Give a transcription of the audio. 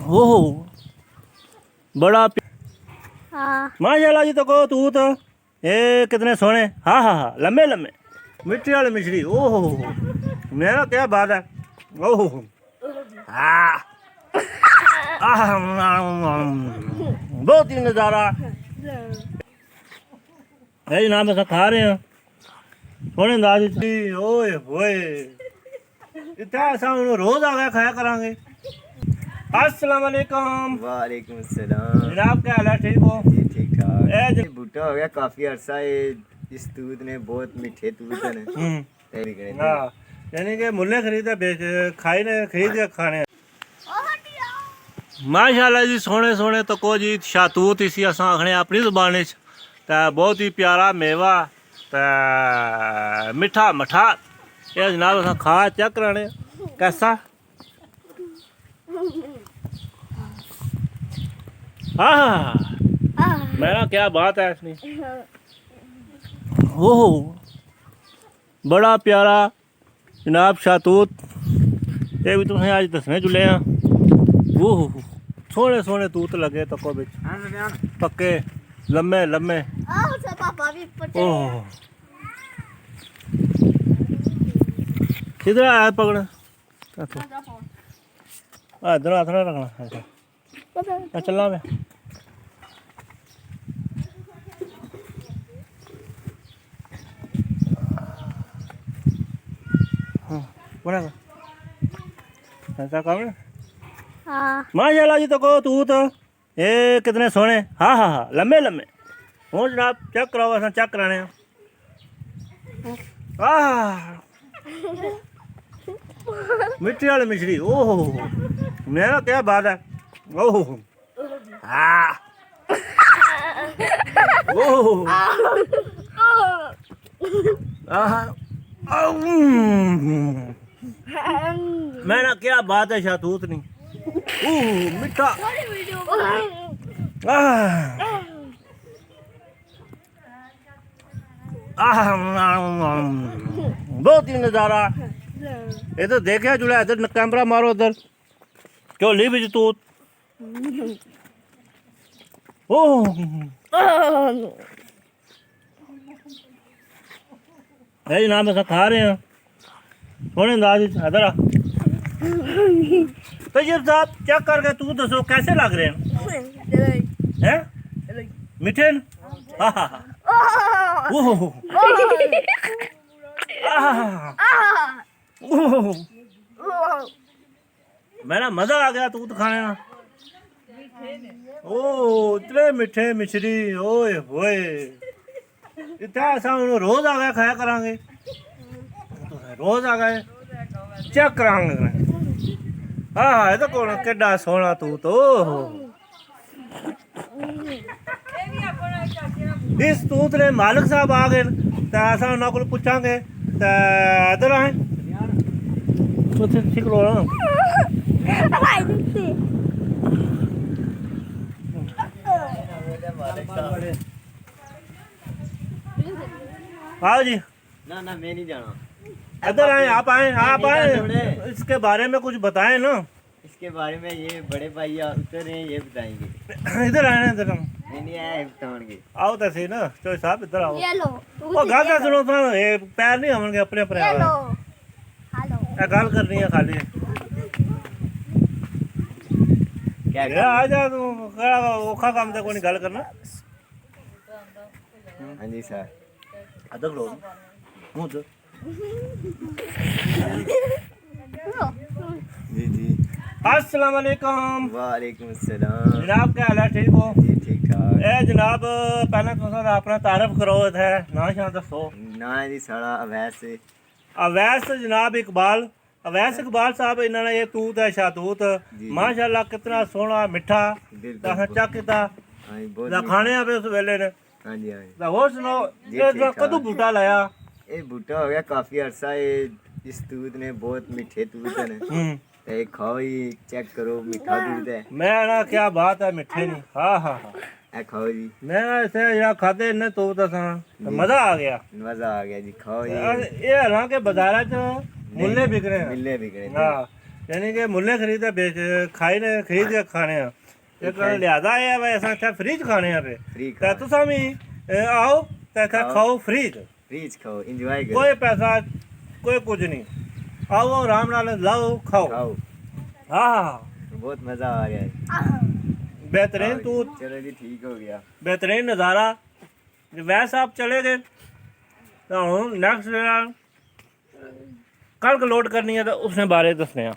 ओहो बड़ा हाँ माशाल्लाह जी। तो कहो तू तो ये कितने सोने। हाँ हाँ हाँ लम्बे लम्बे मिट्टी वाली मिश्री। ओहो मेरा क्या बात है। ओहो हाँ बहुत ही नज़ारा है जी। नाम अस खा रहे हैं सोने अंदाज ओए होए इतना असा रोज आ गया खाया करांगे। अस्सलाम वालेकुम। वालेकुम सलाम। जनाब क्या हाल है, ठीक हो? जी ठीक ठाक। ए ये बूटा हो गया काफी अरसा। ये इस दूध ने बहुत मीठे दूध ने हाँ यानी कि मुल्ले खरीदे बेच खाई ने खरीद के खाने। माशाल्लाह जी सोने सोने तो को जी शातूत इसी अस आखने अपनी जुबान च बहुत ही प्यारा मेवा मिठा मठा। ये जनाब अस खा चेक कराने कैसा। हाँ मेरा क्या बात है इसमें। ओहो बड़ा प्यारा जनाब शातूत। ये भी तुसें अज दसने चुले हैं। ओहो सोने सोने तूत लगे तको बिच पक्के लम्मे लम्मे। ओह किधर आया पकड़ इधर हाथ ना रखना। अच्छा चलना मैं ऐसा काम है। हाँ माशाल्लाह जी। तो कहो तू तो ये कितने सोने। हाँ हाँ हाँ लम्बे लम्बे। हूँ जनाब चेक कराओ अस चेक कराने। मिट्टी वाली मिश्री। ओहो मेरा क्या बात है। ओहो हाँ ओहो मेरा क्या बात है शातूत नहीं। ओह मिठा बहुत ही नज़ारा। इधर देखा जुड़ा इधर कैमरा मारो उधर झोली बिच तूत। ओह है जी नाम अस खा रहे हैं सोने अंदाज इधर आ। तैयब साहब चेक करके तू दसो कैसे लग रहे हैं मीठे न? हाँ हाँ हाँ ओहो मेरा मजा आ गया दूध खाने का। ओ इतने मीठे मिश्री ओए होए इतना ऐसा रोज आ गया खाया करांगे। रोज आ गए चेक करांगे। हाँ ये तो कौन केडा सोना तू तो। इस तूत ने मालिक साहब आ गए तो ऐसा उन्होंने को पूछांगे इधर आए ठीक लो ना। आओ जी। ना ना मैं नहीं जाना। इधर आए आप आए इसके बारे में कुछ बताएं ना। इसके बारे में ये बड़े भाई उतर हैं ये बताएंगे। इधर आए ना इधर हम नहीं आया बताएंगे। आओ तो सही ना चोई साहब इधर आओ। ये लो वो गल सुनो तो ये पैर नहीं होंगे अपने अपने ये लो ये गल करनी है खाली। क्या आ जा तू औखा काम तो कोई गल करना। हाँ जी सर। अदर लो मुंह तो जी जी। अस्सलाम वालेकुम। वालेकुम सलाम। जनाब क्या हाल है, ठीक हो? जी ठीक ठाक। ए जनाब पहले तुम अपना तारफ करो थे ना शां दसो। ना जी साड़ा अवैस अवैस जनाब इकबाल अवैस इकबाल साहब इन्होंने ये तूत है शातूत माशाल्लाह कितना सोहना मिठा चक किता हाँ जी बहुत खाने आ उस वेले ने। हाँ जी हाँ जी। होर सुनाओ ये कदू बूटा लाया। ये बूटा हो गया काफी अरसा। ये इस दूध ने बहुत मीठे दूध ने ते खाओ ही चेक करो मीठा दूध है। मैं ना क्या बात है मिठे नहीं। हाँ हाँ हाँ ए खाओ जी। मैं ऐसे यार खाते इन्हें तो मजा आ गया। मजा आ गया जी खाओ जी। ये हालांकि बाजारा च मुल्ले बिक रहे हैं। मिलने बिक रहे हाँ यानी कि मुल्ले खरीदे बेच खाई ने खरीद के खाने आ एक लिहाजा है भाई असा अच्छा फ्री च खाने आ पे फ्री ते तुसा भी आओ ते इत्थे खाओ फ्री च फ्रीज खाओ एंजॉय करो कोई पैसा कोई कुछ नहीं आओ आराम नाल लाओ खाओ खाओ हाँ बहुत मजा आ गया है बेहतरीन तू चलो जी ठीक हो गया बेहतरीन नज़ारा वैसे आप चले गए तो नेक्स्ट कल लोड करनी है तो उसने बारे दसने